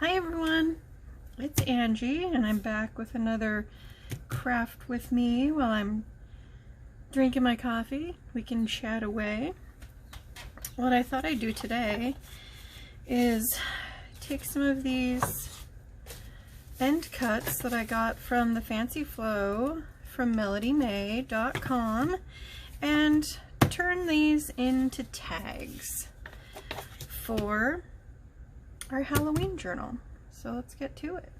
Hi everyone, it's Angie and I'm back with another craft with me while I'm drinking my coffee. We can chat away. What I thought I'd do today is take some of these end cuts that I got from the Fancy Flow from melodymade.com and turn these into tags for our Halloween journal. So let's get to it.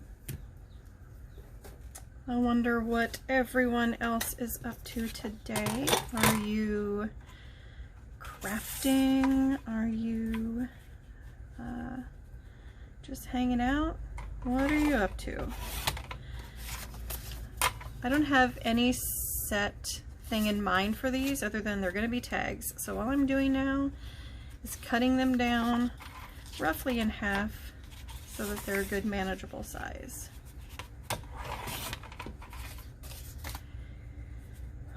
I wonder what everyone else is up to today. Are you crafting? Are you just hanging out? What are you up to? I don't have any set thing in mind for these other than they're going to be tags. So all I'm doing now is cutting them down roughly in half so that they're a good manageable size.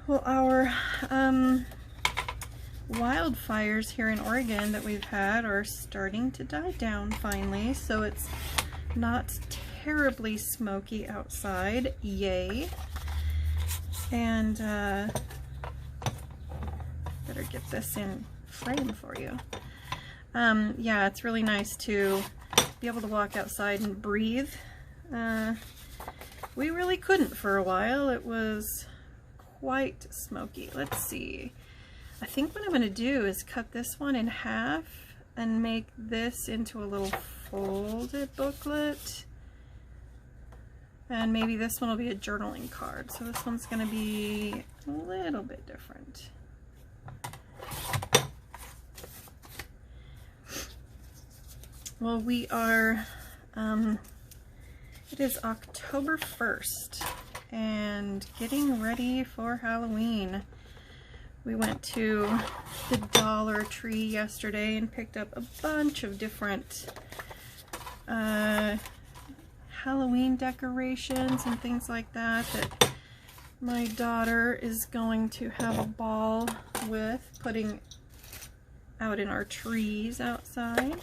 Well, our wildfires here in Oregon that we've had are starting to die down finally, so it's not terribly smoky outside. Yay. And better get this in frame for you. Yeah, it's really nice to be able to walk outside and breathe. We really couldn't for a while. It was quite smoky. Let's see. I think what I'm going to do is cut this one in half and make this into a little folded booklet. And maybe this one will be a journaling card. So this one's going to be a little bit different. Well, we are, it is October 1st and getting ready for Halloween. We went to the Dollar Tree yesterday and picked up a bunch of different Halloween decorations and things like that that my daughter is going to have a ball with, putting out in our trees outside.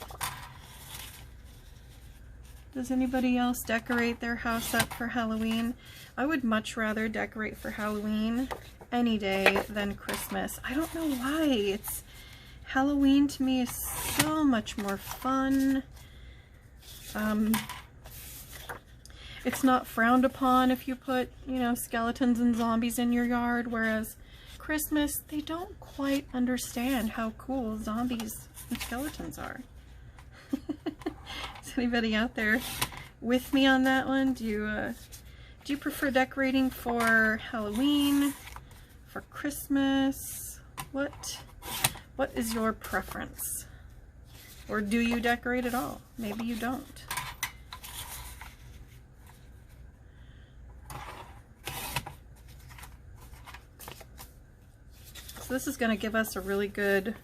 Does anybody else decorate their house up for Halloween? I would much rather decorate for Halloween any day than Christmas. I don't know why. It's Halloween to me is so much more fun. It's not frowned upon if you put, you know, skeletons and zombies in your yard, whereas Christmas, they don't quite understand how cool zombies and skeletons are. Is anybody out there with me on that one? Do you prefer decorating for Halloween, for Christmas? What is your preference? Or do you decorate at all? Maybe you don't. So this is going to give us a really good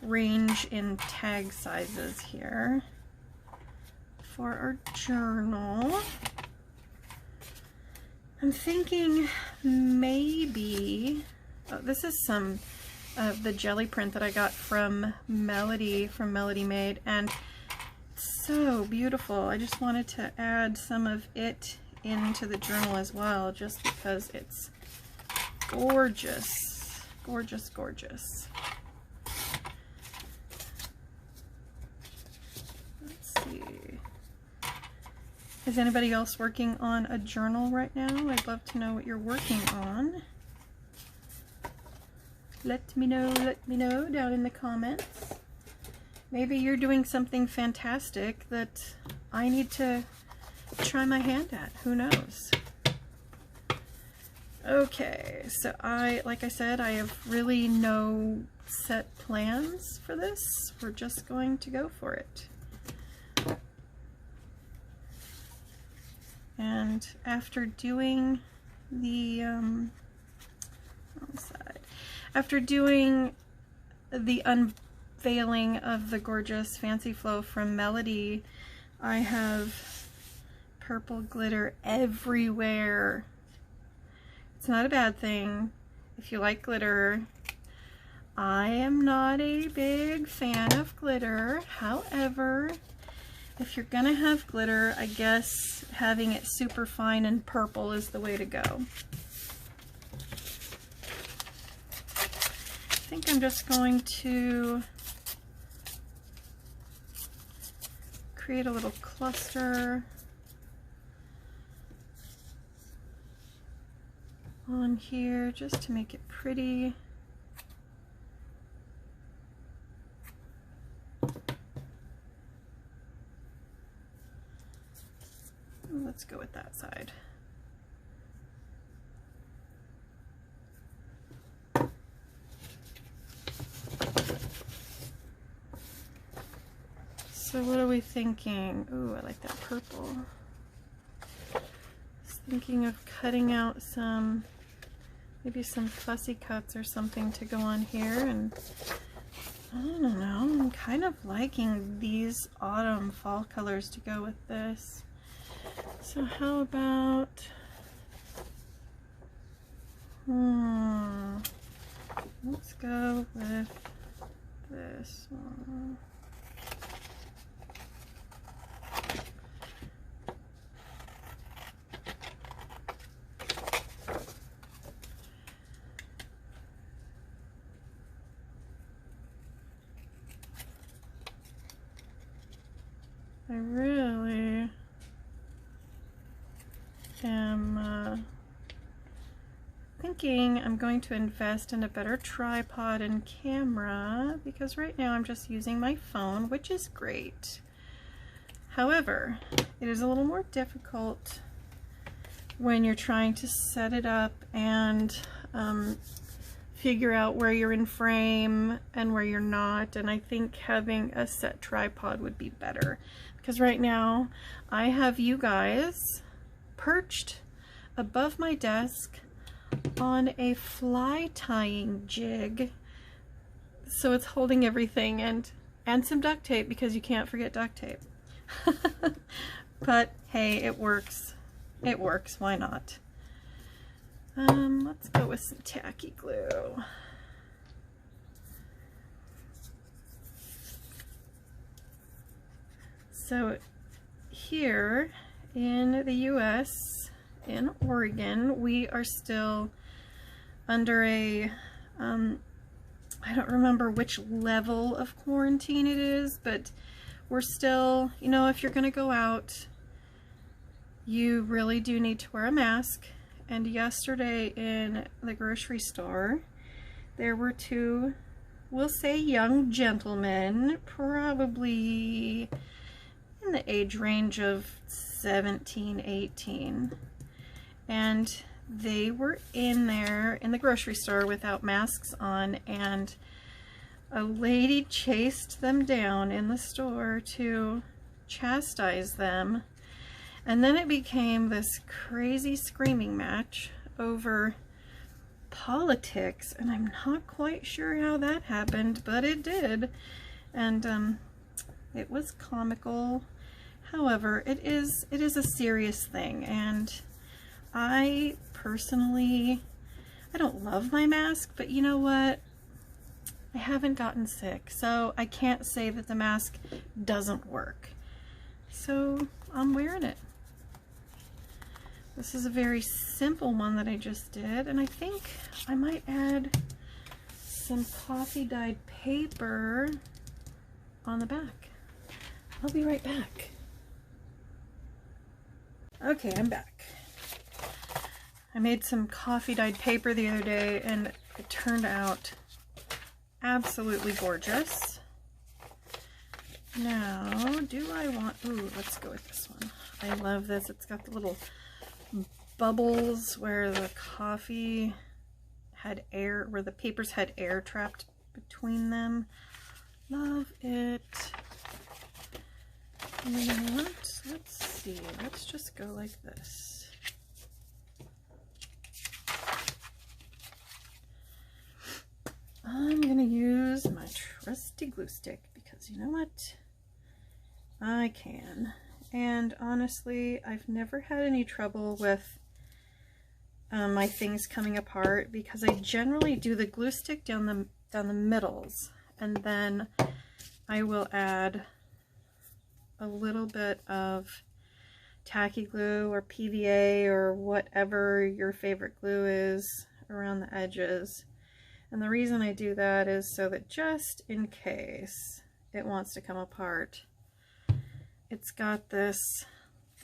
range in tag sizes here for our journal. I'm thinking maybe, this is some of the jelly print that I got from Melody, from Melody Made, and it's so beautiful. I just wanted to add some of it into the journal as well, just because it's gorgeous. Gorgeous, gorgeous. Let's see. Is anybody else working on a journal right now? I'd love to know what you're working on. Let me know down in the comments. Maybe you're doing something fantastic that I need to try my hand at. Who knows? Okay, so like I said, I have really no set plans for this. We're just going to go for it. And after doing the unveiling of the gorgeous Fancy Flow from Melody, I have purple glitter everywhere. It's not a bad thing if you like glitter. I am not a big fan of glitter. However, if you're gonna have glitter, I guess having it super fine and purple is the way to go. I think I'm just going to create a little cluster on here just to make it pretty. Let's go with that side. So what are we thinking? Ooh, I like that purple. I was thinking of cutting out some, maybe some fussy cuts or something to go on here, and I don't know, I'm kind of liking these autumn fall colors to go with this. So how about, let's go with this one. I really am thinking I'm going to invest in a better tripod and camera, because right now I'm just using my phone, which is great. However, it is a little more difficult when you're trying to set it up and figure out where you're in frame and where you're not, and I think having a set tripod would be better, because right now I have you guys perched above my desk on a fly tying jig, so it's holding everything, and some duct tape, because you can't forget duct tape. But hey, it works. It works, why not? Let's go with some tacky glue. So here in the US, in Oregon, we are still under a, I don't remember which level of quarantine it is, but we're still, you know, if you're gonna go out, you really do need to wear a mask. And yesterday in the grocery store, there were two, we'll say young gentlemen, probably in the age range of 17, 18. And they were in there in the grocery store without masks on, and a lady chased them down in the store to chastise them. And then it became this crazy screaming match over politics, and I'm not quite sure how that happened, but it did. And it was comical. However, it is a serious thing, and I personally, I don't love my mask, but you know what? I haven't gotten sick, so I can't say that the mask doesn't work. So I'm wearing it. This is a very simple one that I just did, and I think I might add some coffee dyed paper on the back. I'll be right back. Okay, I'm back. I made some coffee dyed paper the other day, and it turned out absolutely gorgeous. Now, do I want, ooh, let's go with this one. I love this. It's got the little bubbles where the coffee had air, where the papers had air trapped between them. Love it. And let's see, let's just go like this. I'm gonna use my trusty glue stick, because you know what? I can. And honestly, I've never had any trouble with my things coming apart, because I generally do the glue stick down the middles, and then I will add a little bit of tacky glue or PVA or whatever your favorite glue is around the edges. And the reason I do that is so that just in case it wants to come apart, it's got this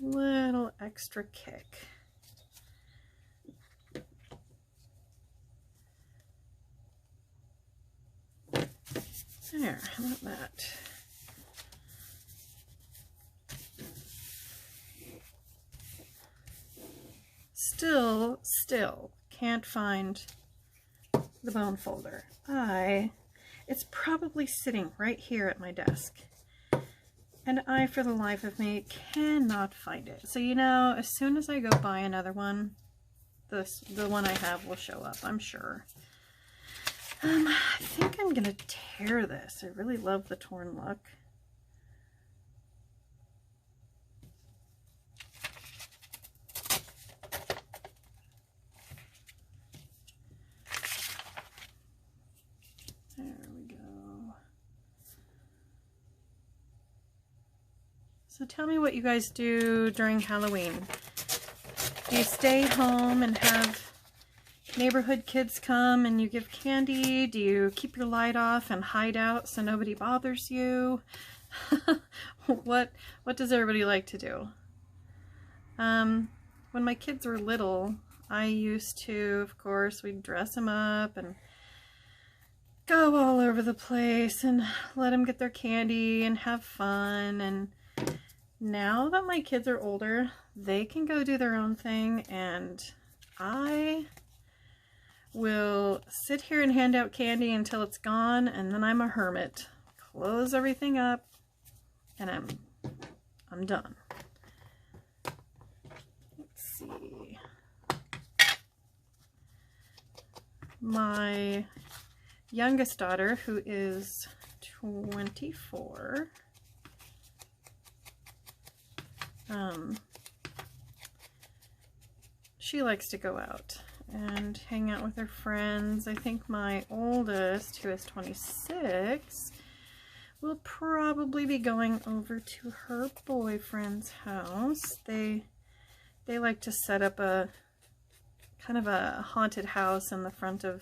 little extra kick. There, how about that? Still can't find the bone folder. It's probably sitting right here at my desk. And I, for the life of me, cannot find it. So, you know, as soon as I go buy another one, the one I have will show up, I'm sure. I think I'm gonna tear this. I really love the torn look. There we go. So tell me what you guys do during Halloween. Do you stay home and have neighborhood kids come and you give candy? Do you keep your light off and hide out so nobody bothers you? What does everybody like to do? When my kids were little, I used to, of course, we'd dress them up and go all over the place and let them get their candy and have fun. And now that my kids are older, they can go do their own thing, and I will sit here and hand out candy until it's gone, and then I'm a hermit. Close everything up, and I'm done. Let's see. My youngest daughter, who is 24, she likes to go out and hang out with her friends. I think my oldest, who is 26, will probably be going over to her boyfriend's house. They like to set up a kind of a haunted house in the front of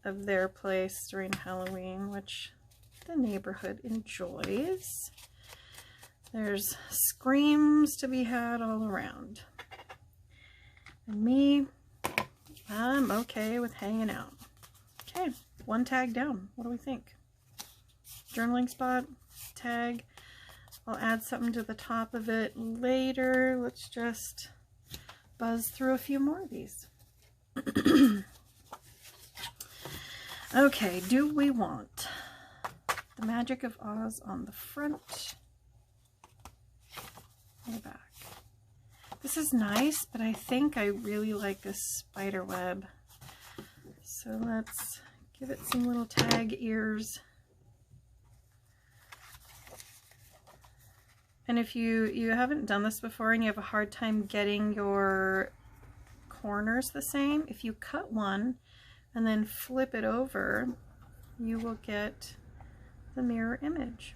their place during Halloween, which the neighborhood enjoys. There's screams to be had all around. And me, I'm okay with hanging out. Okay, one tag down. What do we think? Journaling spot, tag. I'll add something to the top of it later. Let's just buzz through a few more of these. Okay, do we want the Magic of Oz on the front or the back? This is nice, but I think I really like this spider web. So let's give it some little tag ears. And if you haven't done this before and you have a hard time getting your corners the same, if you cut one and then flip it over, you will get the mirror image.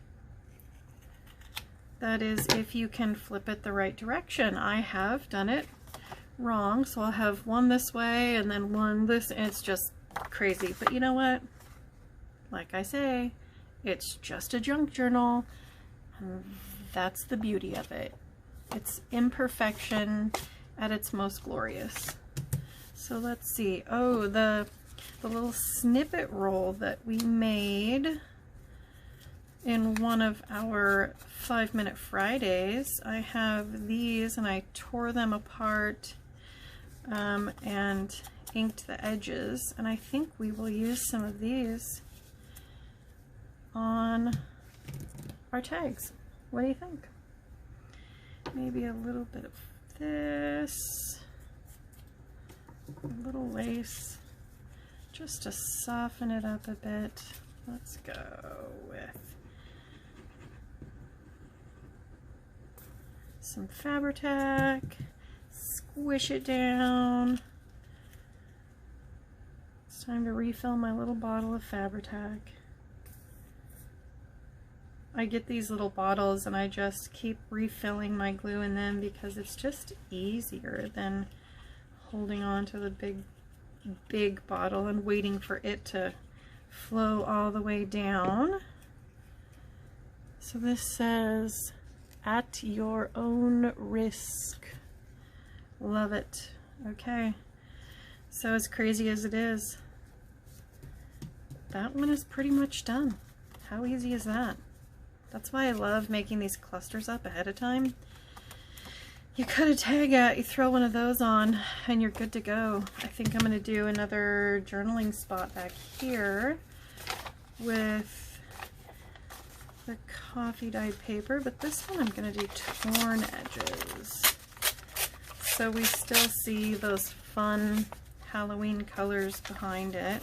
That is, if you can flip it the right direction. I have done it wrong, so I'll have one this way and then one this, and it's just crazy. But you know what? Like I say, it's just a junk journal. That's the beauty of it. It's imperfection at its most glorious. So let's see. Oh, the little snippet roll that we made in one of our 5-Minute Fridays. I have these and I tore them apart and inked the edges, and I think we will use some of these on our tags. What do you think? Maybe a little bit of this, a little lace, just to soften it up a bit. Let's go with some Fabri-Tac, squish it down. It's time to refill my little bottle of Fabri-Tac. I get these little bottles and I just keep refilling my glue in them because it's just easier than holding on to the big bottle and waiting for it to flow all the way down. So this says, "At your own risk." Love it. Okay, so as crazy as it is, that one is pretty much done. How easy is that? That's why I love making these clusters up ahead of time. You cut a tag out, you throw one of those on, and you're good to go. I think I'm going to do another journaling spot back here with the coffee dyed paper, but this one I'm going to do torn edges. So we still see those fun Halloween colors behind it.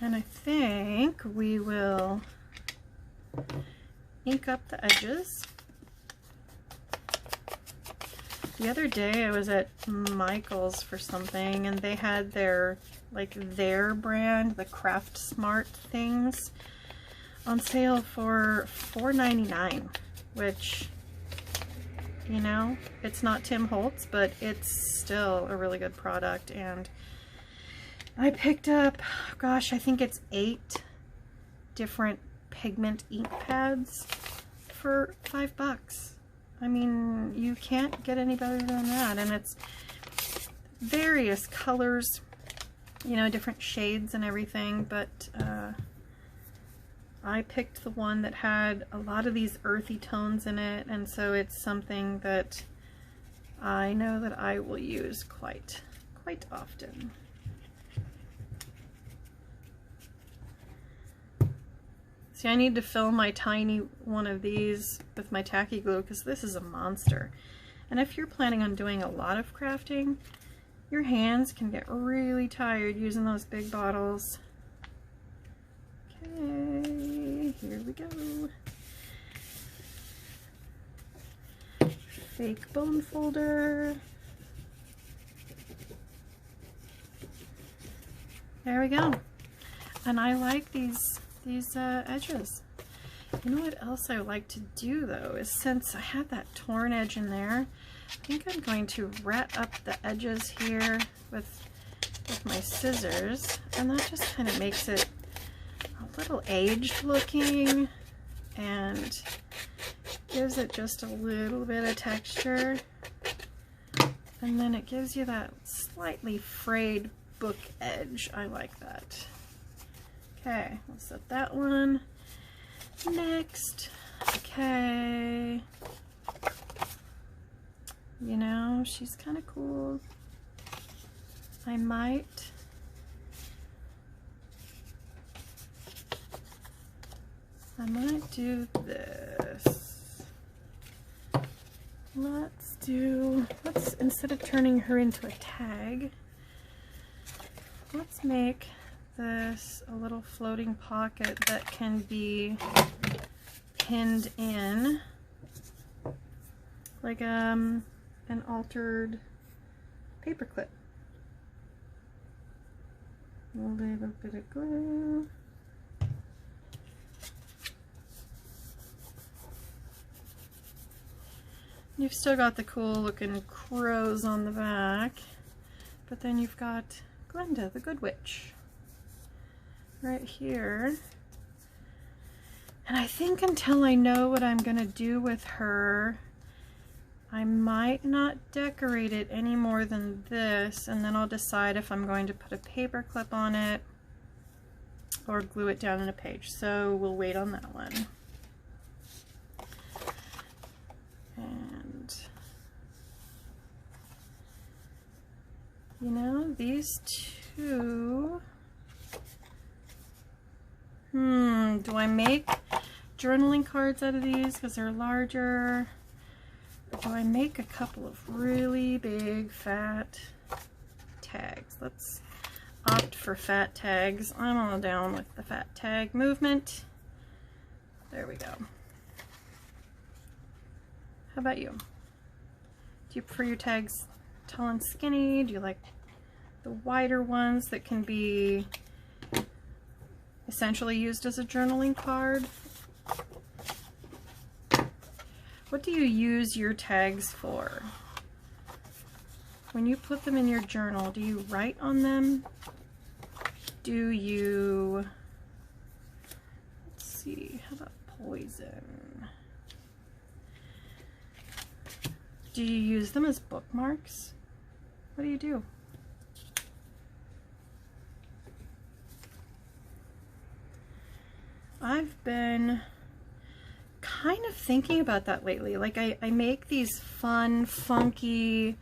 And I think we will ink up the edges. The other day I was at Michael's for something and they had their brand, the Craft Smart things, on sale for $4.99, which, you know, it's not Tim Holtz, but it's still a really good product. And I picked up, gosh, I think it's 8 different pigment ink pads for $5. I mean, you can't get any better than that. And it's various colors, you know, different shades and everything, but I picked the one that had a lot of these earthy tones in it, and so it's something that I know that I will use quite often. See, I need to fill my tiny one of these with my tacky glue because this is a monster. And if you're planning on doing a lot of crafting, your hands can get really tired using those big bottles. Okay, here we go. Fake bone folder. There we go. And I like these edges. You know what else I like to do though is, since I have that torn edge in there, I think I'm going to rat up the edges here with my scissors, and that just kind of makes it a little aged looking and gives it just a little bit of texture, and then it gives you that slightly frayed book edge. I like that. Okay, we'll set that one next. Okay, you know, she's kind of cool. I might do this. Let's instead of turning her into a tag, let's make this a little floating pocket that can be pinned in, like an altered paper clip. A little bit of glue. You've still got the cool looking crows on the back, but then you've got Glenda, the Good Witch, right here. And I think until I know what I'm gonna do with her, I might not decorate it any more than this, and then I'll decide if I'm going to put a paper clip on it or glue it down in a page. So we'll wait on that one. And you know, these two, do I make journaling cards out of these because they're larger? Or do I make a couple of really big fat tags? Let's opt for fat tags. I'm all down with the fat tag movement. There we go. How about you? Do you prefer your tags tall and skinny? Do you like the wider ones that can be essentially used as a journaling card. What do you use your tags for? When you put them in your journal, do you write on them? Do you, let's see, how about poison? Do you use them as bookmarks? What do you do? I've been kind of thinking about that lately. Like I make these fun, funky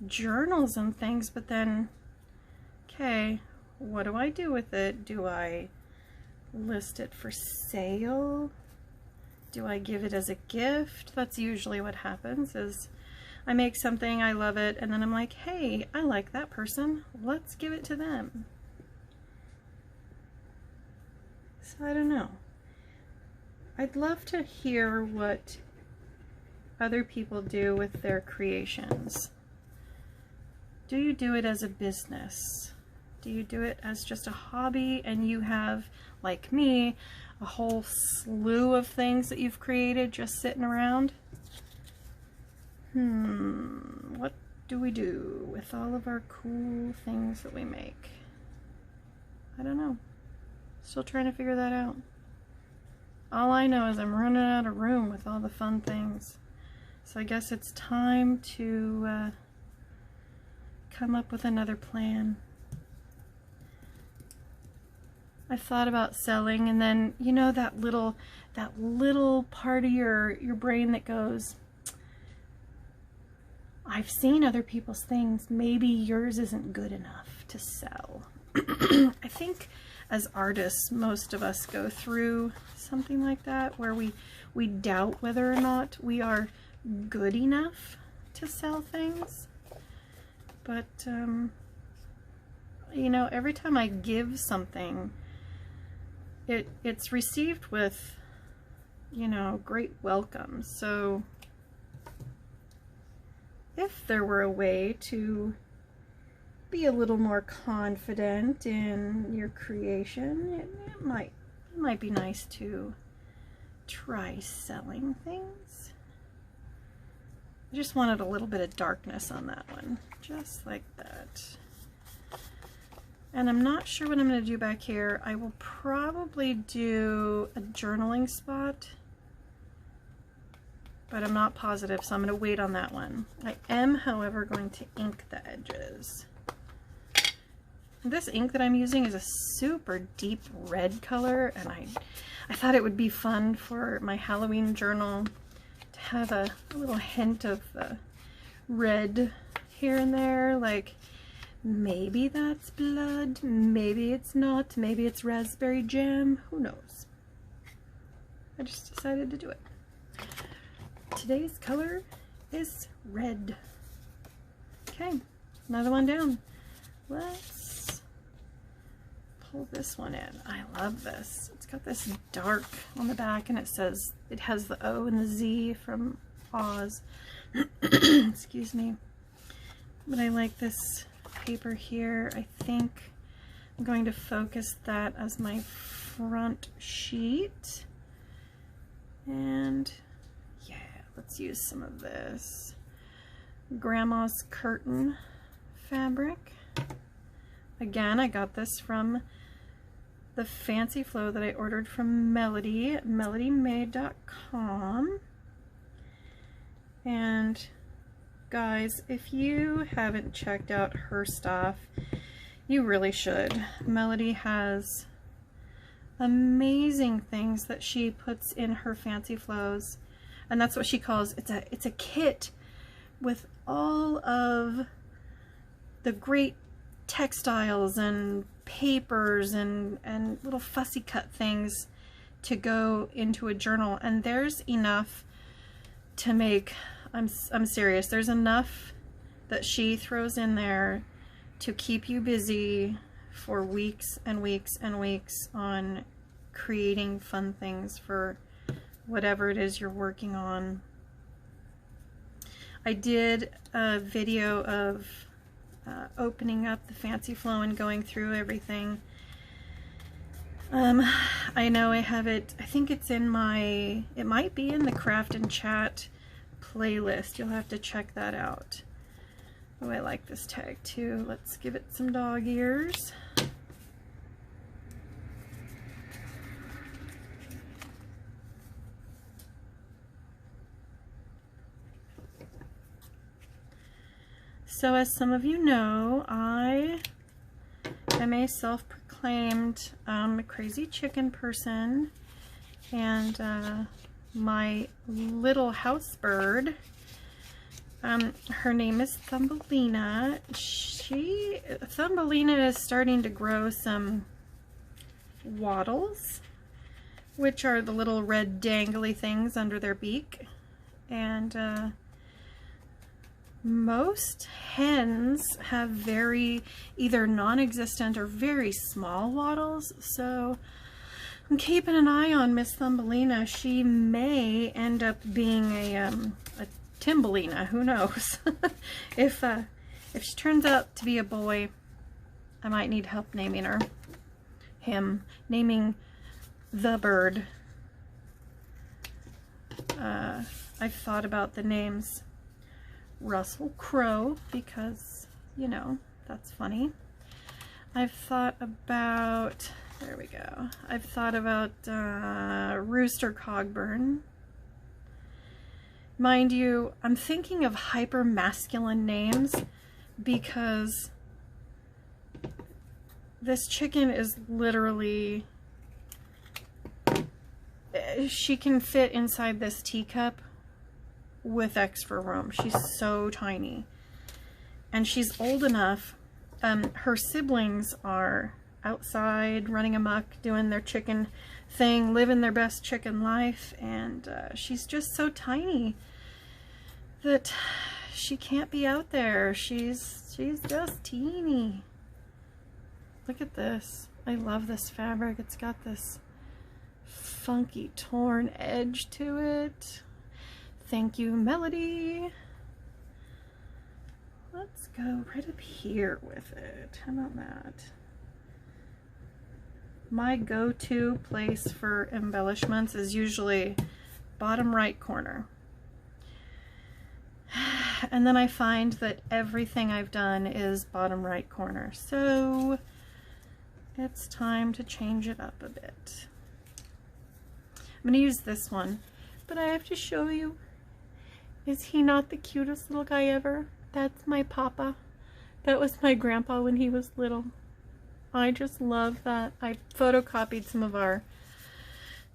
journals and things, but then, okay, what do I do with it? Do I list it for sale? Do I give it as a gift? That's usually what happens, is I make something, I love it, and then I'm like, hey, I like that person, let's give it to them. So I don't know. I'd love to hear what other people do with their creations. Do you do it as a business? Do you do it as just a hobby and you have, like me, a whole slew of things that you've created just sitting around? What do we do with all of our cool things that we make? I don't know. Still trying to figure that out. All I know is I'm running out of room with all the fun things. So I guess it's time to come up with another plan. I thought about selling, and then, you know, that little part of your brain that goes, I've seen other people's things, maybe yours isn't good enough to sell. I think as artists, most of us go through something like that, where we doubt whether or not we are good enough to sell things. But you know, every time I give something, it's received with, you know, great welcome. So if there were a way to be a little more confident in your creation, it might be nice to try selling things. I just wanted a little bit of darkness on that one, just like that. And I'm not sure what I'm going to do back here. I will probably do a journaling spot, but I'm not positive, so I'm going to wait on that one. I am, however, going to ink the edges. This ink that I'm using is a super deep red color, and I thought it would be fun for my Halloween journal to have a little hint of the red here and there. Like, maybe that's blood, maybe it's not, maybe it's raspberry jam, who knows. I just decided to do it. Today's color is red. Okay, another one down. Let's pull this one in. I love this. It's got this dark on the back, and it has the O and the Z from Oz. Excuse me. But I like this paper here. I think I'm going to focus that as my front sheet. And yeah, let's use some of this Grandma's Curtain fabric. Again, I got this from the Fancy Flow that I ordered from Melodi at melodymade.com. And guys, if you haven't checked out her stuff, you really should. Melodi has amazing things that she puts in her Fancy Flows, and that's what she calls it's a kit with all of the great textiles and papers and little fussy cut things to go into a journal, and there's enough to make, I'm serious, there's enough that she throws in there to keep you busy for weeks and weeks and weeks on creating fun things for whatever it is you're working on. I did a video of opening up the Fancy Flow and going through everything. I know I have it, I think it's in my, it might be in the Craft and Chat playlist. You'll have to check that out. Oh, I like this tag too. Let's give it some dog ears. So as some of you know, I am a self-proclaimed crazy chicken person, and my little house bird, her name is Thumbelina. Thumbelina is starting to grow some wattles, which are the little red dangly things under their beak, and most hens have very either non-existent or very small wattles, so I'm keeping an eye on Miss Thumbelina. She may end up being a Timbelina, who knows? If she turns out to be a boy, I might need help naming naming the bird. I've thought about the names Russell Crowe, because, you know, that's funny. I've thought about, there we go, I've thought about Rooster Cogburn. Mind you, I'm thinking of hyper masculine names because this chicken is literally, she can fit inside this teacup with extra room. She's so tiny, and she's old enough. Her siblings are outside running amok, doing their chicken thing, living their best chicken life, and she's just so tiny that she can't be out there. She's just teeny. Look at this. I love this fabric. It's got this funky torn edge to it. Thank you, Melodi. Let's go right up here with it. How about that? My go-to place for embellishments is usually bottom right corner. And then I find that everything I've done is bottom right corner. So it's time to change it up a bit. I'm going to use this one, but I have to show you. Is he not the cutest little guy ever? That's my papa. That was my grandpa when he was little. I just love that. I photocopied some of our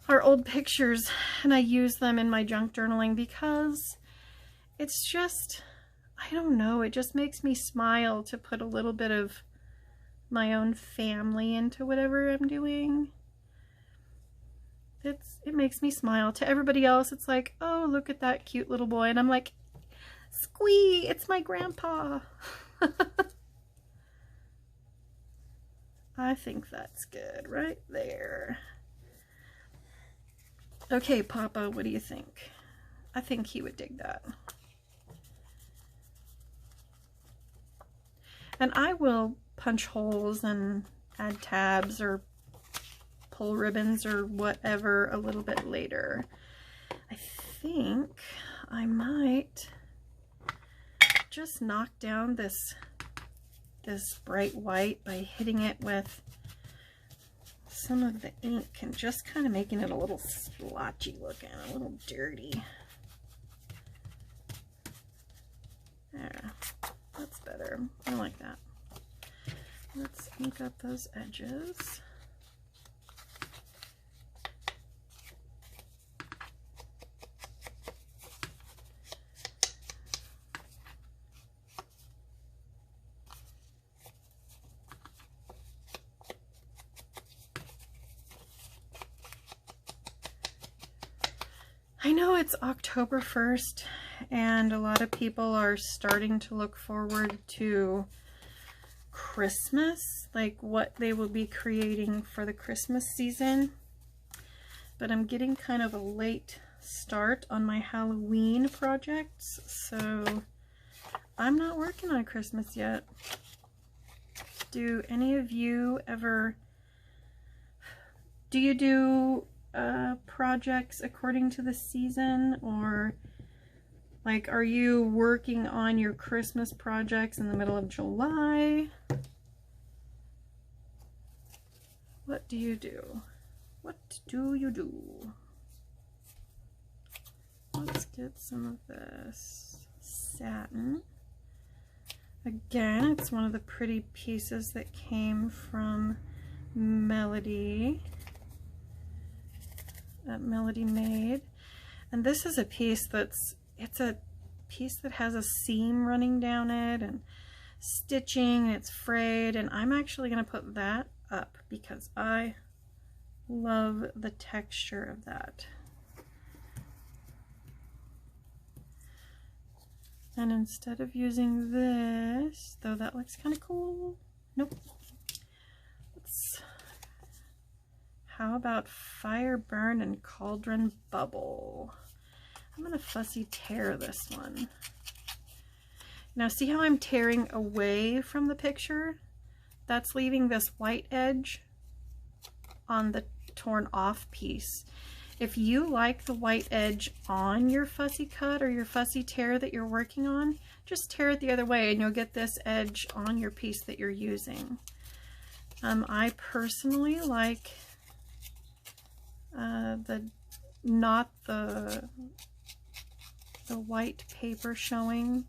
old pictures, and I use them in my junk journaling because it's just, I don't know, it just makes me smile to put a little bit of my own family into whatever I'm doing. It makes me smile. To everybody else, it's like, oh, look at that cute little boy. And I'm like, squee, it's my grandpa. I think that's good right there. Okay, Papa, what do you think? I think he would dig that. And I will punch holes and add tabs or pull ribbons or whatever a little bit later. I think I might just knock down this bright white by hitting it with some of the ink and just kind of making it a little splotchy looking, a little dirty. There, that's better. I like that. Let's ink up those edges. I know it's October 1st, and a lot of people are starting to look forward to Christmas, like what they will be creating for the Christmas season. But I'm getting kind of a late start on my Halloween projects, so I'm not working on Christmas yet. Do any of you ever, do you do projects according to the season, or like, are you working on your Christmas projects in the middle of July? What do you do? What do you do? Let's get some of this satin. Again, it's one of the pretty pieces that came from Melodi, that Melodi made. And this is a piece that's, it's a piece that has a seam running down it and stitching, and it's frayed, and I'm actually going to put that up because I love the texture of that. And instead of using this, though that looks kind of cool, nope. How about Fire Burn and Cauldron Bubble? I'm gonna fussy tear this one. Now see how I'm tearing away from the picture? That's leaving this white edge on the torn off piece. If you like the white edge on your fussy cut or your fussy tear that you're working on, just tear it the other way and you'll get this edge on your piece that you're using. I personally like not the white paper showing.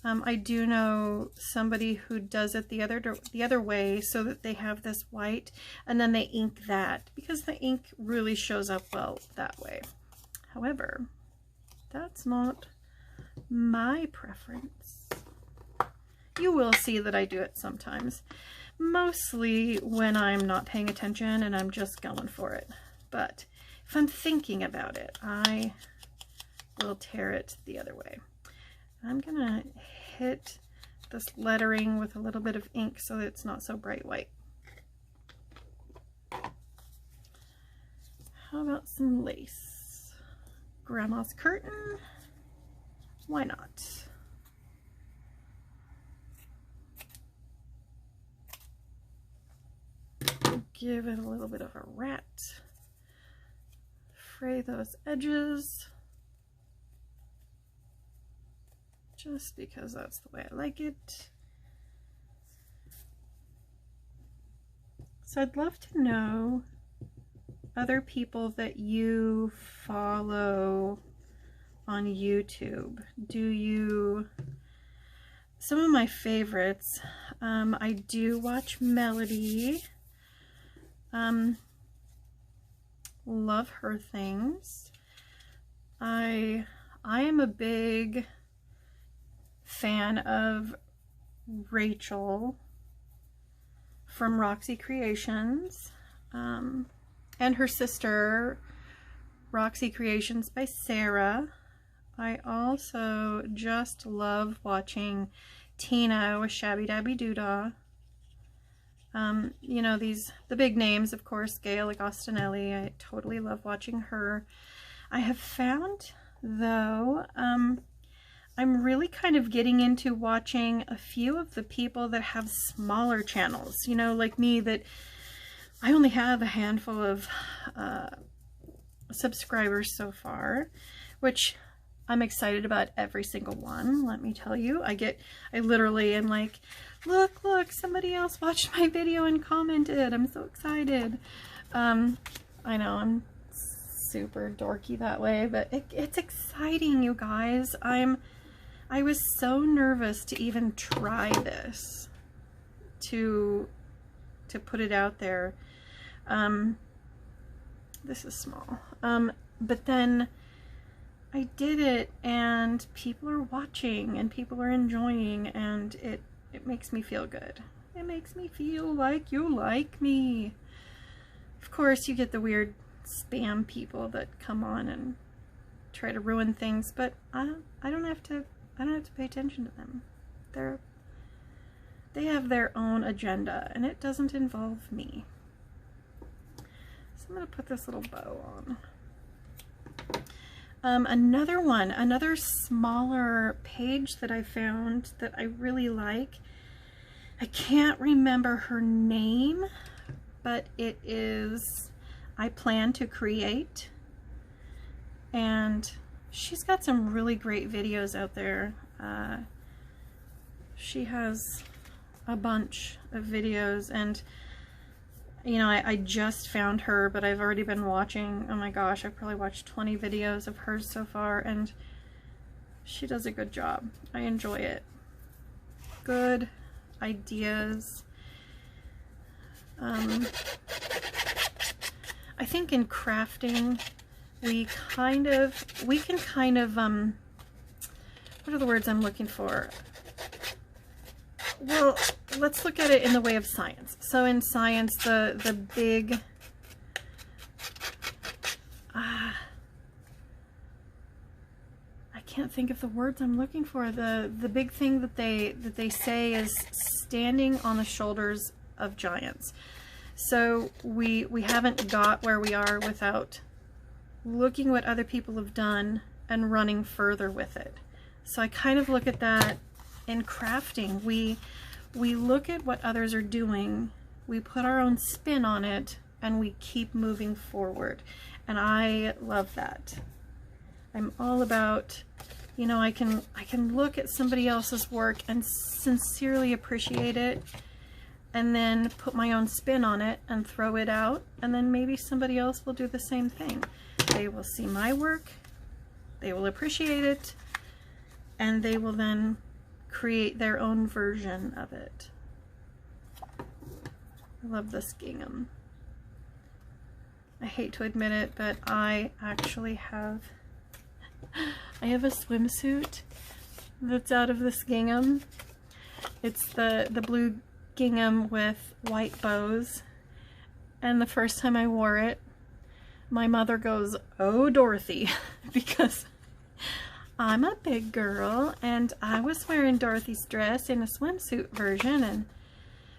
I do know somebody who does it the other way, so that they have this white and then they ink that, because the ink really shows up well that way. However, that's not my preference. You will see that I do it sometimes, mostly when I'm not paying attention and I'm just going for it. But if I'm thinking about it, I will tear it the other way. I'm gonna hit this lettering with a little bit of ink so that it's not so bright white. How about some lace? Grandma's curtain? Why not? Give it a little bit of a rat. Fray those edges. Just because that's the way I like it. So I'd love to know other people that you follow on YouTube. Do you, some of my favorites, I do watch Melodi. Love her things. I am a big fan of Rachel from Roxy Creations, and her sister Roxy Creations by Sarah. I also just love watching Tina with Shabby Dabby Doodah. You know, the big names, of course, Gail Agostinelli. I totally love watching her. I have found, though, I'm really kind of getting into watching a few of the people that have smaller channels, you know, like me, that I only have a handful of subscribers so far, which I'm excited about every single one, let me tell you. I literally am like, look, somebody else watched my video and commented. I'm so excited. I know I'm super dorky that way, but it's exciting, you guys. I was so nervous to even try this, to put it out there. This is small. But then I did it, and people are watching, and people are enjoying, and it makes me feel good. It makes me feel like you like me. Of course, you get the weird spam people that come on and try to ruin things, but I don't have to pay attention to them. They have their own agenda, and it doesn't involve me. So I'm going to put this little bow on. Another smaller page that I found that I really like. I can't remember her name, but it is I Plan to Create, and she's got some really great videos out there. She has a bunch of videos, and you know, I just found her, but I've already been watching, oh my gosh, I've probably watched 20 videos of hers so far, and she does a good job. I enjoy it. Good ideas. I think in crafting, we can kind of, what are the words I'm looking for? Well, let's look at it in the way of science. So in science, the big, I can't think of the words I'm looking for. The big thing that they say is standing on the shoulders of giants. So we haven't got where we are without looking what other people have done and running further with it. So I kind of look at that in crafting. We look at what others are doing, we put our own spin on it, and we keep moving forward. And I love that. I'm all about, you know, I can look at somebody else's work and sincerely appreciate it, and then put my own spin on it and throw it out, and then maybe somebody else will do the same thing. They will see my work, they will appreciate it, and they will then create their own version of it. I love this gingham. I hate to admit it, but I actually have a swimsuit that's out of this gingham. It's the blue gingham with white bows, and the first time I wore it, my mother goes, "Oh, Dorothy," because I'm a big girl, and I was wearing Dorothy's dress in a swimsuit version, and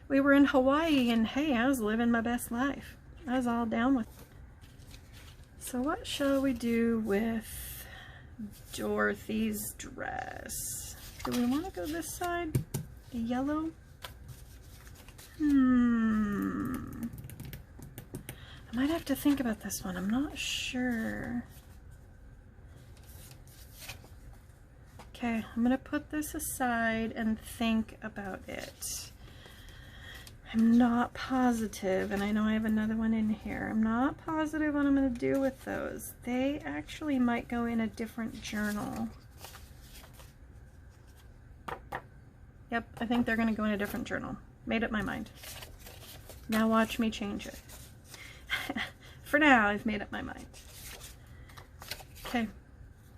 we were in Hawaii, and hey, I was living my best life. I was all down with it. So what shall we do with Dorothy's dress? Do we want to go this side? The yellow? I might have to think about this one. I'm not sure. Okay, I'm gonna put this aside and think about it. I'm not positive, and I know I have another one in here. I'm not positive what I'm gonna do with those. They actually might go in a different journal. Yep, I think they're gonna go in a different journal. Made up my mind. Now watch me change it. For now, I've made up my mind. Okay,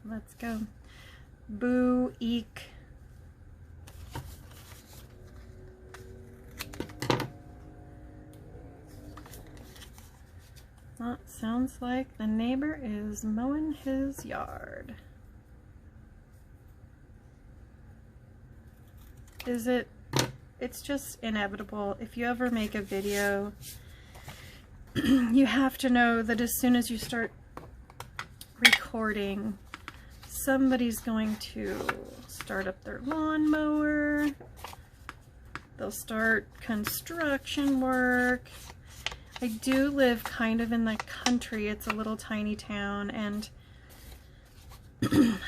let's go. Boo, eek. That sounds like the neighbor is mowing his yard. Is it? It's just inevitable. If you ever make a video, you have to know that as soon as you start recording, somebody's going to start up their lawnmower. They'll start construction work. I do live kind of in the country. It's a little tiny town, and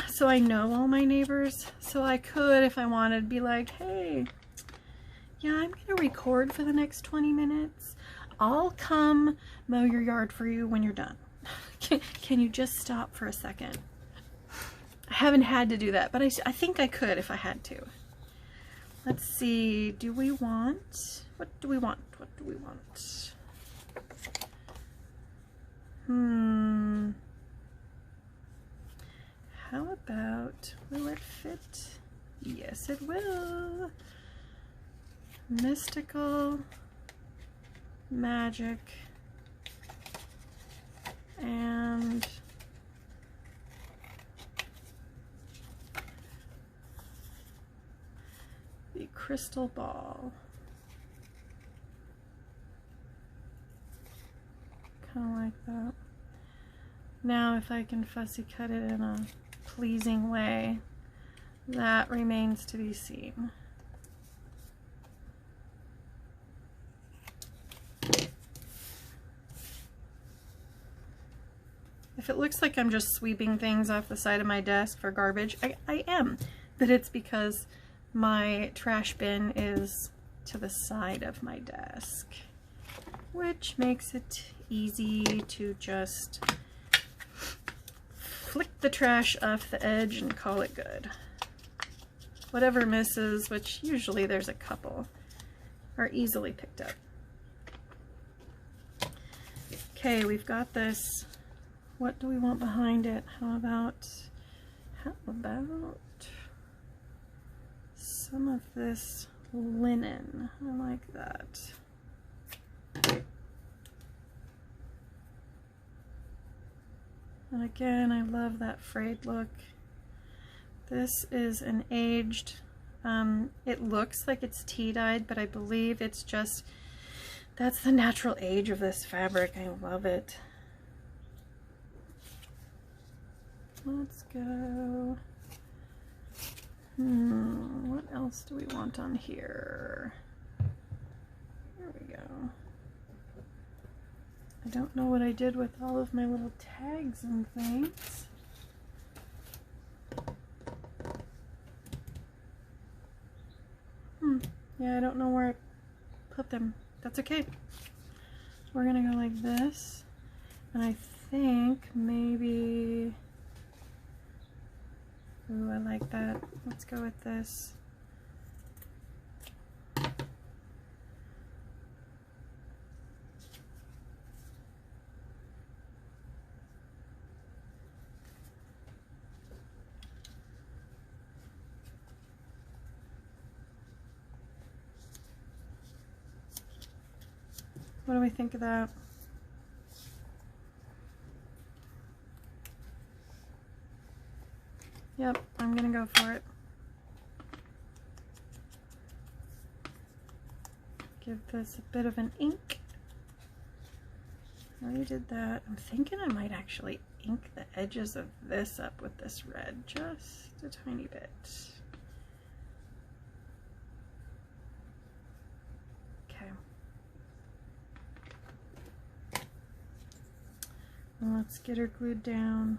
so I know all my neighbors. So I could, if I wanted, be like, hey, yeah, I'm gonna record for the next 20 minutes. I'll come mow your yard for you when you're done. Can you just stop for a second? I haven't had to do that, but I think I could if I had to. Let's see, do we want, what do we want? What do we want? How about, will it fit? Yes, it will. Mystical, magic, and the crystal ball. Kind of like that. Now if I can fussy cut it in a pleasing way, that remains to be seen. If it looks like I'm just sweeping things off the side of my desk for garbage, I am, but it's because my trash bin is to the side of my desk, which makes it easy to just flick the trash off the edge and call it good. Whatever misses, which usually there's a couple, are easily picked up. Okay, we've got this. What do we want behind it? How about some of this linen? I like that. And again, I love that frayed look. This is an aged, it looks like it's tea-dyed, but I believe it's just, that's the natural age of this fabric. I love it. Let's go. What else do we want on here? There we go. I don't know what I did with all of my little tags and things. Yeah, I don't know where I put them. That's okay. We're gonna go like this. And I think maybe... Ooh, I like that. Let's go with this. What do we think of that? Yep, I'm gonna go for it. Give this a bit of an ink. I already did that. I'm thinking I might actually ink the edges of this up with this red, just a tiny bit. Okay. Let's get her glued down.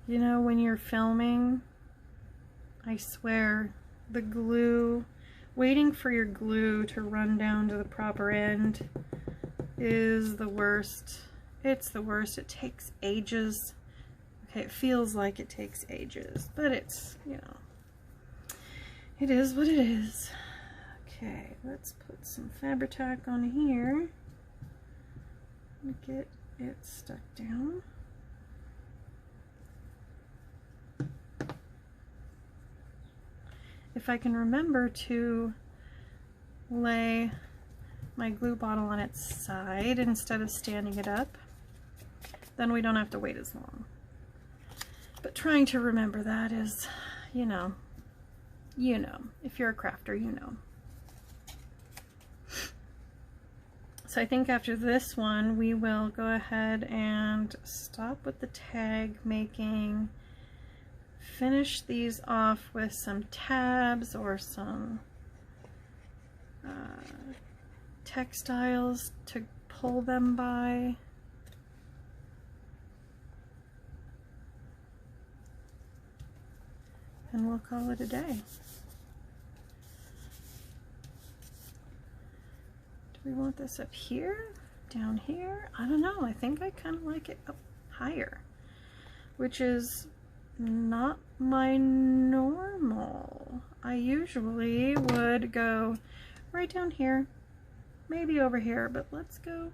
You know, when you're filming, I swear, the glue, waiting for your glue to run down to the proper end is the worst. It's the worst. It takes ages. Okay, it feels like it takes ages, but it's, you know, it is what it is. Okay, let's put some Fabri-Tac on here and get it stuck down. If I can remember to lay my glue bottle on its side instead of standing it up, then we don't have to wait as long. But trying to remember that is, you know, if you're a crafter, you know. So I think after this one, we will go ahead and stop with the tag making. Finish these off with some tabs or some textiles to pull them by. And we'll call it a day. Do we want this up here? Down here? I don't know. I think I kind of like it up higher, which is not my normal. I usually would go right down here, maybe over here, but let's go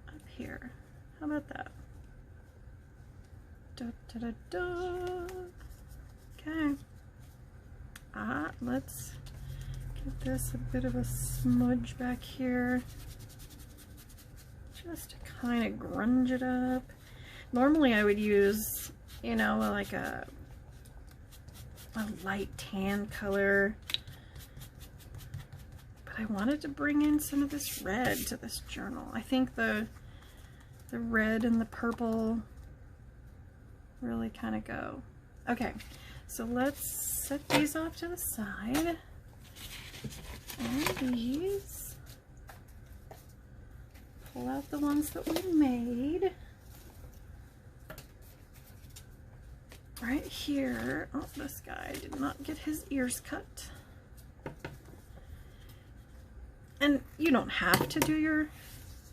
up here. How about that? Da, da, da, da. Okay. Let's give this a bit of a smudge back here, just to kind of grunge it up. Normally I would use, you know, like a a light tan color. But I wanted to bring in some of this red to this journal. I think the red and the purple really kind of go. Okay, so let's set these off to the side. And these, pull out the ones that we made. Right here, oh, this guy did not get his ears cut. And you don't have to do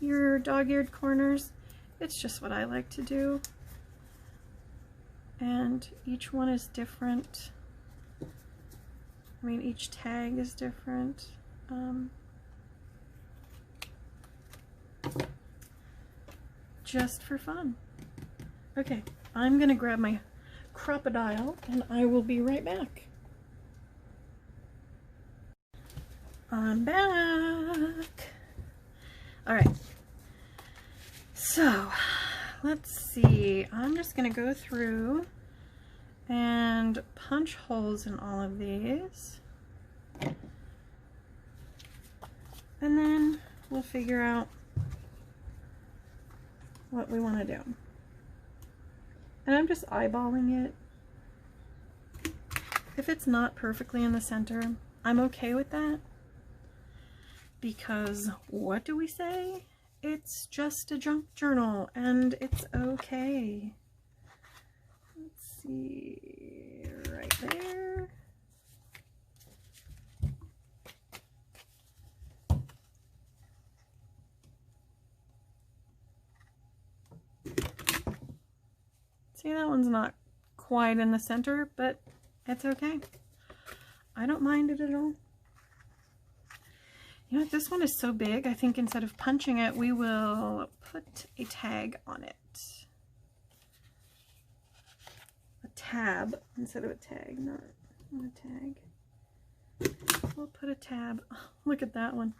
your dog-eared corners. It's just what I like to do. And each one is different. I mean, each tag is different. Just for fun. Okay, I'm gonna grab my crocodile and I will be right back. I'm back. All right. So, let's see. I'm just gonna go through and punch holes in all of these. And then we'll figure out what we want to do. And I'm just eyeballing it. If it's not perfectly in the center, I'm okay with that. Because what do we say? It's just a junk journal and it's okay. Let's see, right there. See, that one's not quite in the center, but it's okay. I don't mind it at all. You know what, this one is so big, I think instead of punching it, we will put a tag on it. A tab instead of a tag, not a tag. We'll put a tab. Oh, look at that one.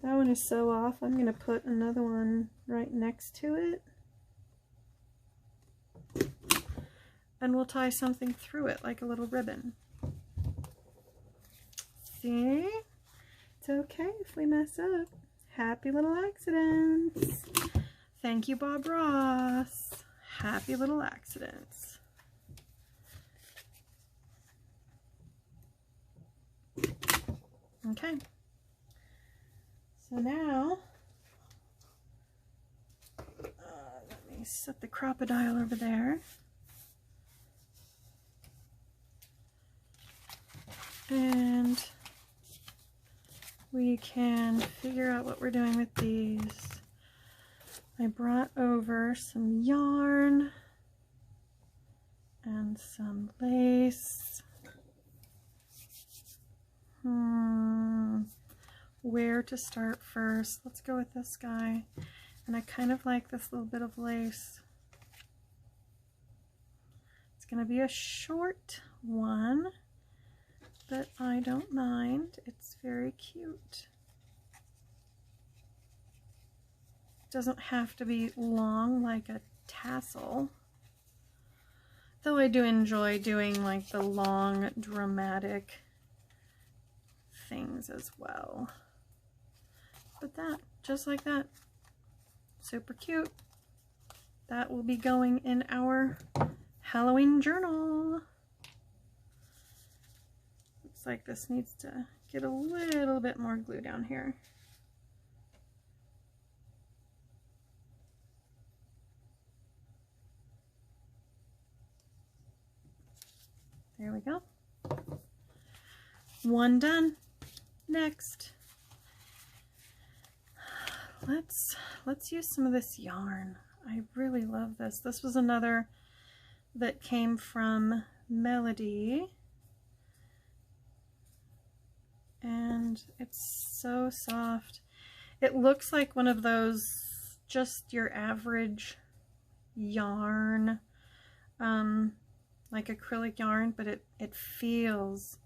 That one is so off. I'm going to put another one right next to it. And we'll tie something through it, like a little ribbon. See? It's okay if we mess up. Happy little accidents. Thank you, Bob Ross. Happy little accidents. Okay. So now, let me set the crocodile over there. And we can figure out what we're doing with these. I brought over some yarn and some lace. Where to start first? Let's go with this guy. And I kind of like this little bit of lace. It's going to be a short one, but I don't mind. It's very cute. It doesn't have to be long like a tassel. Though I do enjoy doing like the long dramatic things as well. But that, just like that, super cute. That will be going in our Halloween journal. Looks like this needs to get a little bit more glue down here. There we go. One done. Next. Let's use some of this yarn. I really love this. This was another that came from Melodi. And it's so soft. It looks like one of those, just your average yarn, like acrylic yarn, but it feels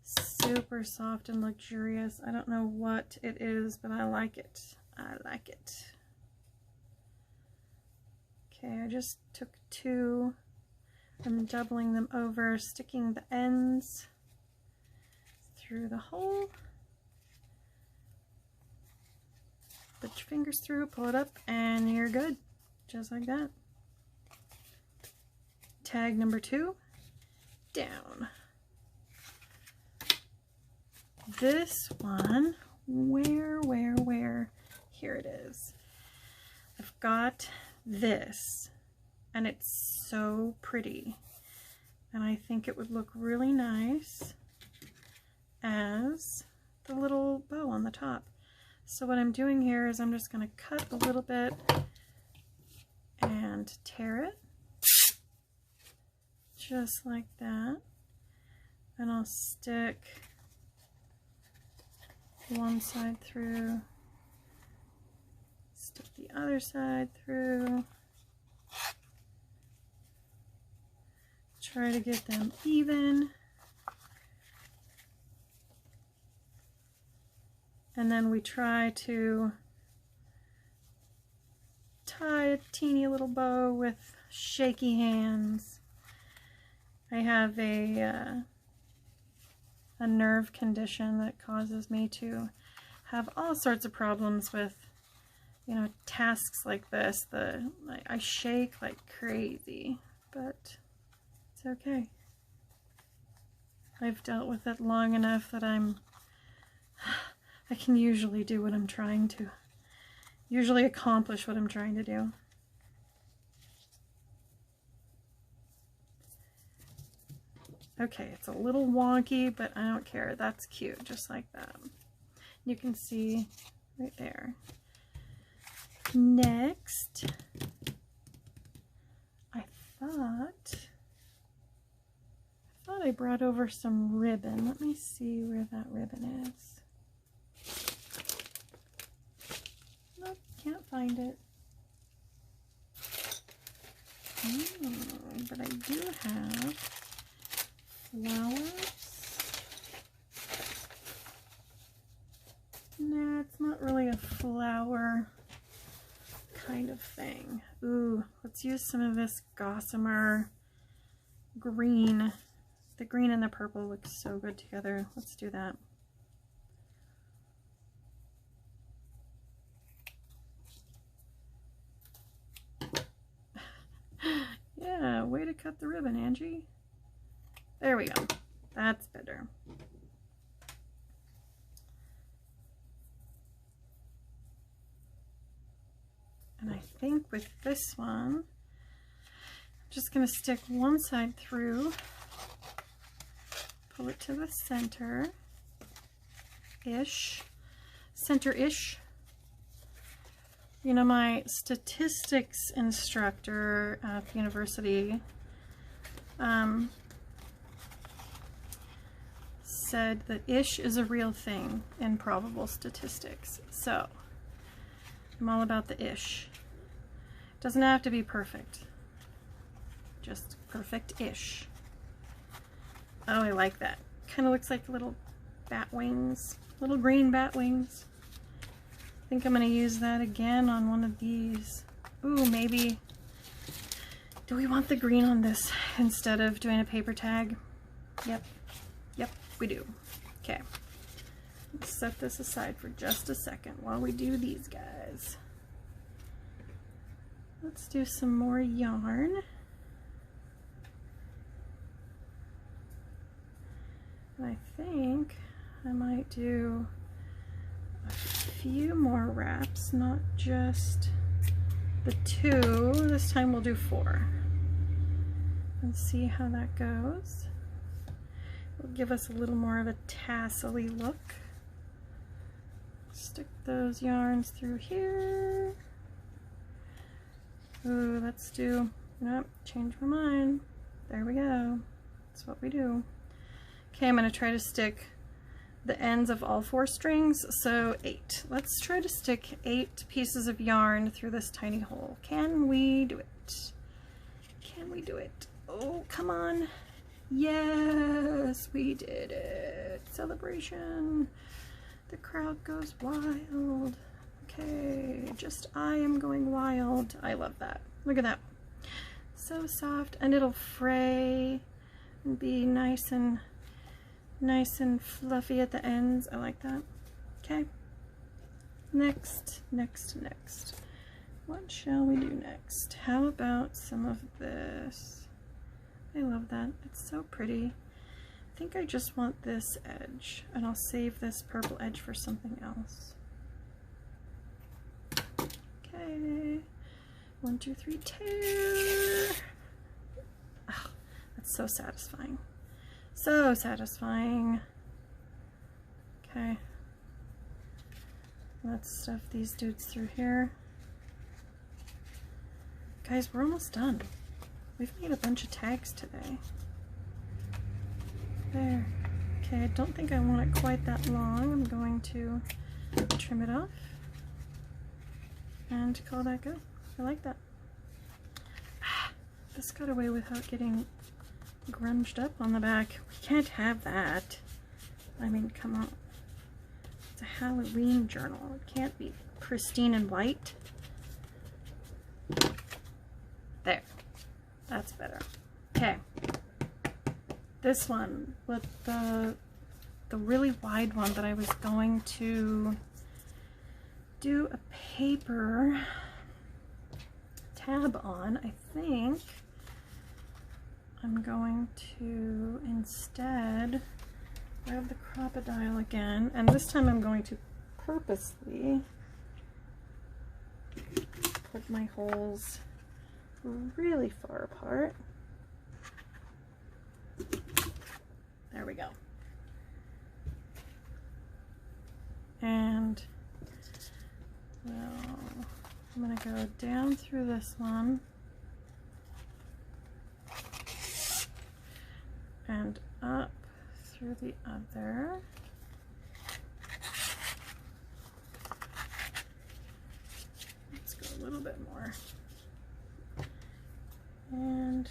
super soft and luxurious. I don't know what it is, but I like it. I like it. Okay, I just took two I'm doubling them over, sticking the ends through the hole. Put your fingers through, pull it up, and you're good. Just like that. Tag number 2, down. This one, where? Here it is. I've got this, and it's so pretty. And I think it would look really nice as the little bow on the top. So what I'm doing here is I'm just going to cut a little bit and tear it. Just like that. And I'll stick one side through, stick the other side through. Try to get them even. And then we try to tie a teeny little bow with shaky hands. I have a nerve condition that causes me to have all sorts of problems with, you know, tasks like this. I shake like crazy, but it's okay. I've dealt with it long enough that I can usually do what I'm trying to, usually accomplish what I'm trying to do. Okay, it's a little wonky, but I don't care. That's cute, just like that. You can see right there. Next, I thought I brought over some ribbon. Let me see where that ribbon is. Nope, can't find it. But I do have flowers. Nah, it's not really a flower kind of thing. Ooh, let's use some of this gossamer green. The green and the purple look so good together. Let's do that. Yeah, way to cut the ribbon, Angie. There we go. That's better. And I think with this one, I'm just going to stick one side through, pull it to the center-ish, center-ish. You know, my statistics instructor at the university said that ish is a real thing in probable statistics. So I'm all about the ish. Doesn't have to be perfect, just perfect-ish. Oh, I like that. Kind of looks like little bat wings, little green bat wings. I think I'm going to use that again on one of these. Ooh, maybe. Do we want the green on this instead of doing a paper tag? Yep, we do. Okay. Let's set this aside for just a second while we do these guys. Let's do some more yarn. And I think I might do a few more wraps, not just the 2. This time we'll do 4. And see how that goes. It'll give us a little more of a tassel-y look. Stick those yarns through here. Ooh, let's do, nope, change my mind. There we go. That's what we do. Okay, I'm going to try to stick the ends of all 4 strings, so 8. Let's try to stick 8 pieces of yarn through this tiny hole. Can we do it? Can we do it? Oh, come on. Yes, we did it. Celebration. The crowd goes wild. Okay, just I am going wild. I love that. Look at that. so soft, and it'll fray and be nice and fluffy at the ends. I like that. Okay. Next. What shall we do next? How about some of this? I love that. It's so pretty. I think I just want this edge, and I'll save this purple edge for something else. Okay. 1, 2, 3, tear. Oh, that's so satisfying. So satisfying. Okay. Let's stuff these dudes through here. Guys, we're almost done. We've made a bunch of tags today. There. Okay, I don't think I want it quite that long. I'm going to trim it off and call that good. I like that. This got away without getting grunged up on the back. We can't have that. I mean, come on. It's a Halloween journal. It can't be pristine and white. There. That's better. Okay. This one with the really wide one that I was going to do a paper tab on, I think I'm going to instead grab the crocodile again, and this time I'm going to purposely put my holes really far apart. There we go. And well, I'm going to go down through this one and up through the other. Let's go a little bit more. And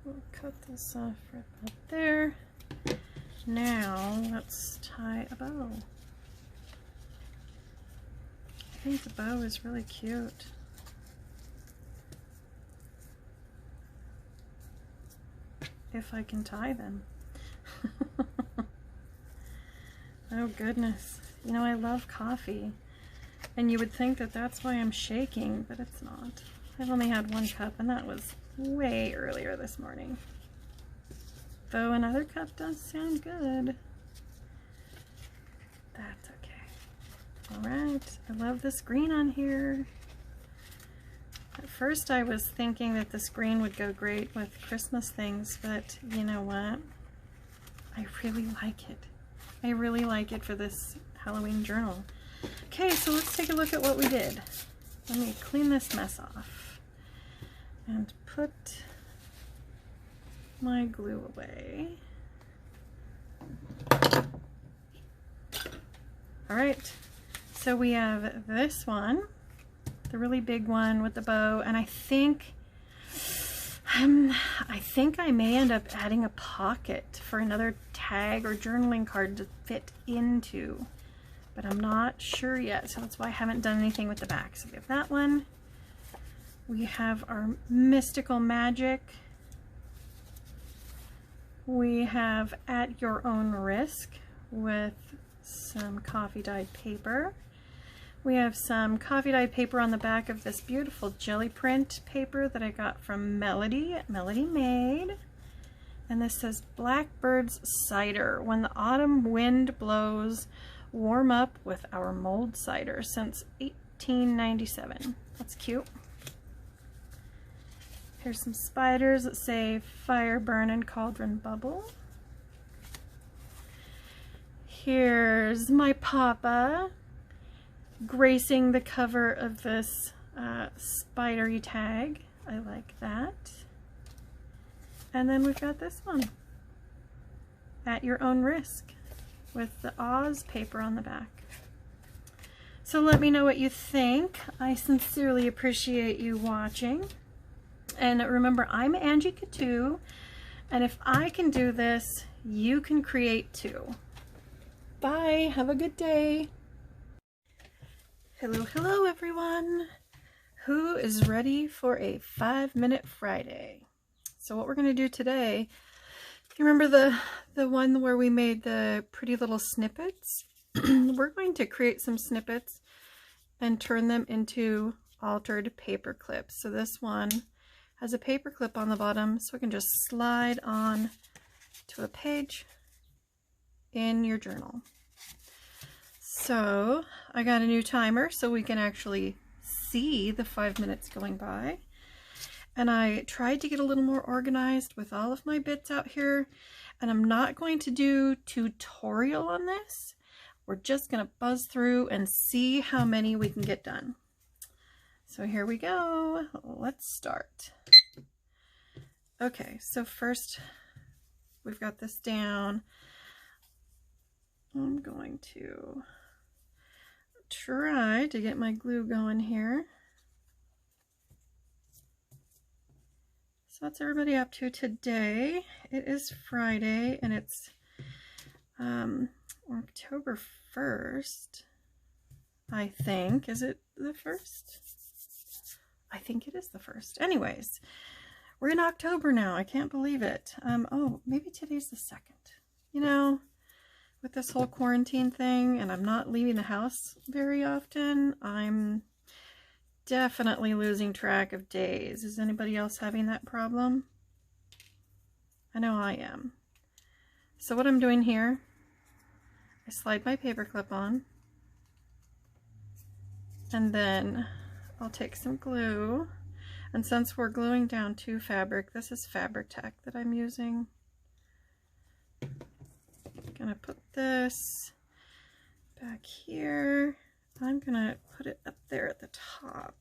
we'll cut this off right about there. Now let's tie a bow. I think the bow is really cute. If I can tie them. Oh goodness. You know, I love coffee. And you would think that that's why I'm shaking, but it's not. I've only had 1 cup, and that was way earlier this morning. Though another cup does sound good. That's okay. Alright, I love this green on here. At first I was thinking that this green would go great with Christmas things, but you know what? I really like it. I really like it for this Halloween journal. Okay, so let's take a look at what we did. Let me clean this mess off and put my glue away. Alright, so we have this one, the really big one with the bow, and I think I may end up adding a pocket for another tag or journaling card to fit into, but I'm not sure yet, so that's why I haven't done anything with the back. So we have that one. We have our Mystical Magic. We have At Your Own Risk with some coffee dyed paper. We have some coffee dyed paper on the back of this beautiful jelly print paper that I got from Melodi, Melodi Made. And this says Blackbird's Cider. When the autumn wind blows, warm up with our mulled cider since 1897. That's cute. Here's some spiders that say Fire Burn and Cauldron Bubble. Here's my papa gracing the cover of this spidery tag. I like that. And then we've got this one, At Your Own Risk, with the Oz paper on the back. So let me know what you think. I sincerely appreciate you watching. And remember, I'm Angie Coutu, and if I can do this, you can create too. Bye, have a good day. Hello, hello everyone. Who is ready for a 5-minute Friday? So what we're going to do today, you remember the one where we made the pretty little snippets? We're going to create some snippets and turn them into altered paper clips. So this one has a paper clip on the bottom, so we can just slide on to a page in your journal. So I got a new timer so we can actually see the 5 minutes going by. And I tried to get a little more organized with all of my bits out here. And I'm not going to do tutorial on this. We're just going to buzz through and see how many we can get done. So here we go. Let's start. Okay, so first we've got this down. I'm going to try to get my glue going here. So what's everybody up to today? It is Friday and it's October 1st, I think. Is it the 1st? I think it is the 1st. Anyways, we're in October now. I can't believe it. Oh, maybe today's the 2nd. You know, with this whole quarantine thing, and I'm not leaving the house very often, I'm definitely losing track of days. Is anybody else having that problem? I know I am. So what I'm doing here, I slide my paper clip on, and then I'll take some glue, and since we're gluing down to fabric, this is Fabric Tack that I'm using. I'm gonna put this back here. I'm gonna put it up there at the top.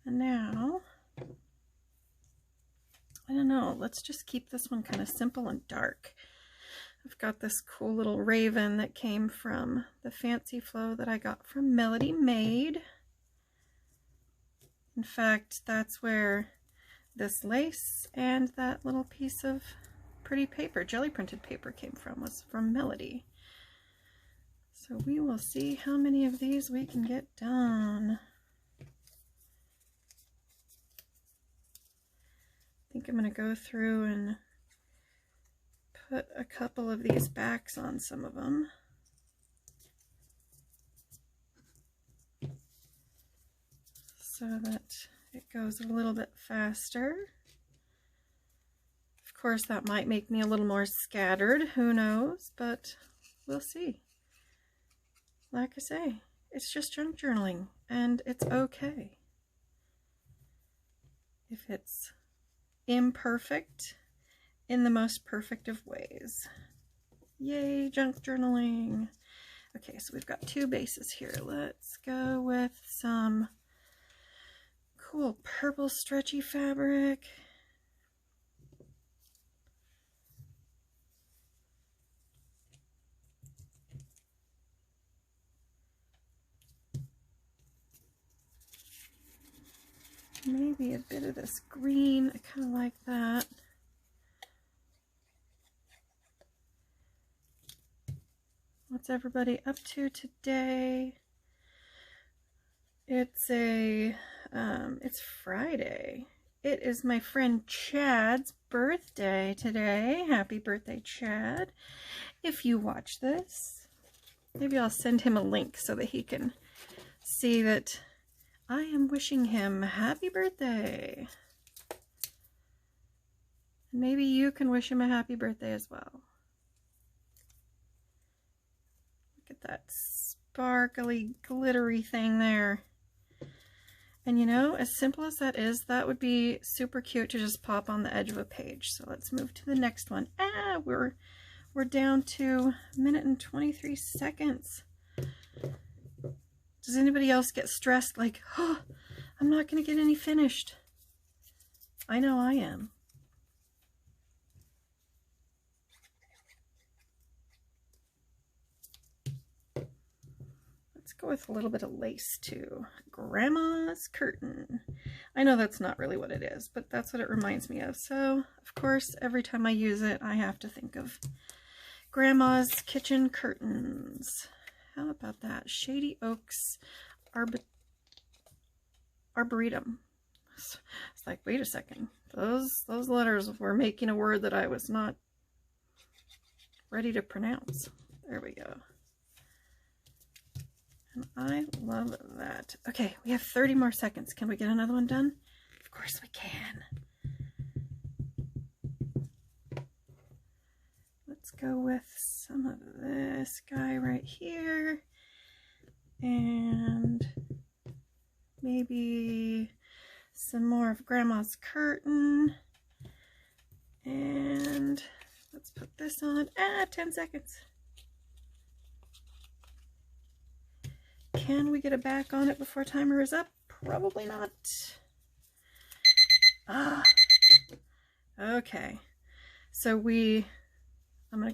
And now, I don't know, let's just keep this one kind of simple and dark. I've got this cool little raven that came from the Fancy Flow that I got from Melodi made. In fact, that's where this lace and that little piece of pretty paper, jelly printed paper, came from, was from Melodi. So we will see how many of these we can get done. I think I'm going to go through and put a couple of these backs on some of them. So that it goes a little bit faster. Of course, that might make me a little more scattered, who knows, but we'll see. Like I say, it's just junk journaling, and it's okay if it's imperfect in the most perfect of ways. Yay, junk journaling. Okay, so we've got 2 bases here. Let's go with some cool purple stretchy fabric. Maybe a bit of this green. I kind of like that. What's everybody up to today? It's Friday. It is my friend Chad's birthday today. Happy birthday, Chad. If you watch this, maybe I'll send him a link so that he can see that I am wishing him happy birthday. Maybe you can wish him a happy birthday as well. Look at that sparkly, glittery thing there. And you know, as simple as that is, that would be super cute to just pop on the edge of a page. So let's move to the next one. We're down to 1 minute and 23 seconds. Does anybody else get stressed like, oh, I'm not going to get any finished? I know I am. Let's go with a little bit of lace too. Grandma's curtain. I know that's not really what it is, but that's what it reminds me of. So, of course, every time I use it, I have to think of Grandma's kitchen curtains. How about that? Shady Oaks Arboretum. It's like, wait a second. Those letters were making a word that I was not ready to pronounce. There we go. And I love that. Okay, we have 30 more seconds. Can we get another one done? Of course we can. Let's go with some of this guy right here. And maybe some more of Grandma's curtain. And let's put this on. 10 seconds. Can we get a back on it before timer is up? Probably not. Okay. So I'm going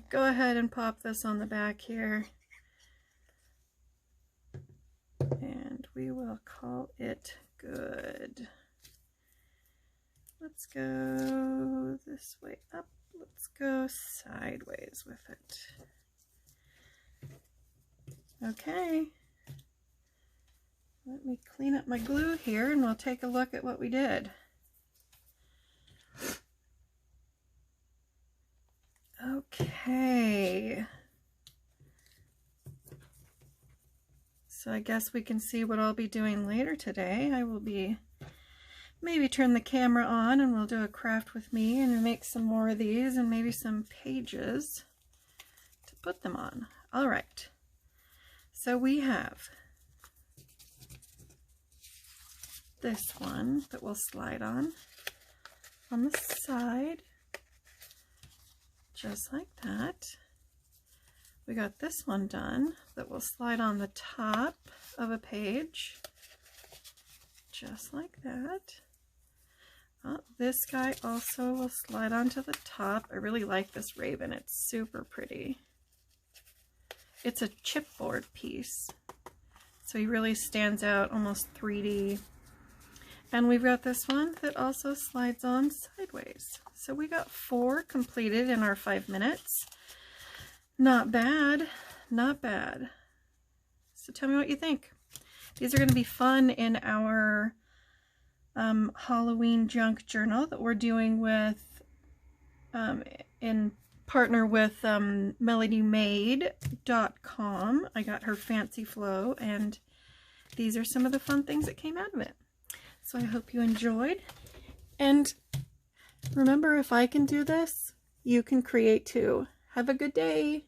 to go ahead and pop this on the back here. And we will call it good. Let's go this way up. Let's go sideways with it. Okay. Let me clean up my glue here and we'll take a look at what we did. Okay. So I guess we can see what I'll be doing later today. I will be maybe turn the camera on and we'll do a craft with me and make some more of these and maybe some pages to put them on. All right. So we have this one that will slide on the side, just like that. We got this one done that will slide on the top of a page, just like that. This guy also will slide onto the top. I really like this raven. It's super pretty. It's a chipboard piece, so he really stands out, almost 3D. And we've got this one that also slides on sideways. So we got 4 completed in our 5 minutes. Not bad, not bad. So tell me what you think. These are going to be fun in our Halloween junk journal that we're doing with, in partner with melodymade.com. I got her Fancy Flow, and these are some of the fun things that came out of it. So I hope you enjoyed, and remember, if I can do this, you can create too. Have a good day.